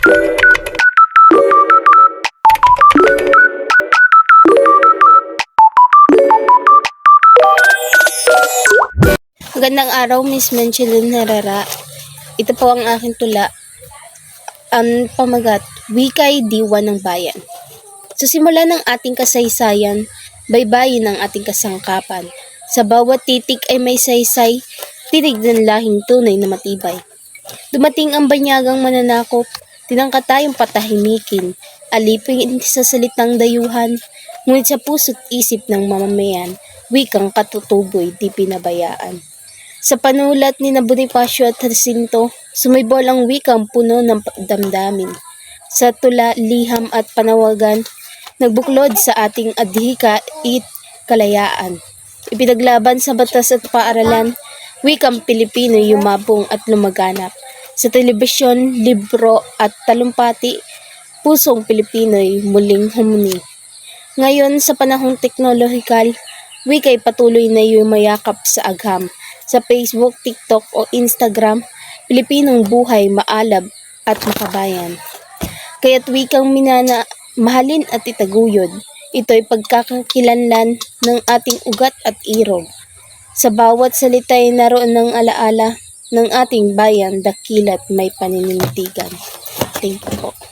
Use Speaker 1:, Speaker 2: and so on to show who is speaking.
Speaker 1: Magandang araw, Miss Menchelin Herrera. Ito po ang aking tula. Ang pamagat, Wika'y Diwa ng Bayan. Sa simula ng ating kasaysayan, baybayin ang ating kasangkapan. Sa bawat titik ay may saysay, tinig ng lahing tunay na matibay. Dumating ang banyagang mananakop, tinangka tayong patahimikin, alipin sa salitang dayuhan, ngunit sa puso't isip ng mamamayan, wikang katutuboy di pinabayaan. Sa panulat ni Bonifacio at Jacinto, sumibol ang wikang puno ng damdamin. Sa tula, liham at panawagan, nagbuklod sa ating adhika at kalayaan. Ipinaglaban sa batas at paaralan, wikang Pilipino yumabong at lumaganap. Sa telebisyon, libro at talumpati, pusong Pilipino'y muling humuni. Ngayon sa panahong teknolohikal, wika'y patuloy na yumayakap sa agham. Sa Facebook, TikTok o Instagram, Pilipinong buhay, maalab at makabayan. Kaya't wikang mahalin at itaguyod, ito'y pagkakakilanlan ng ating ugat at irog. Sa bawat salita'y naroon ng alaala ng ating bayan, dakilat may paninindigan. Thank you po.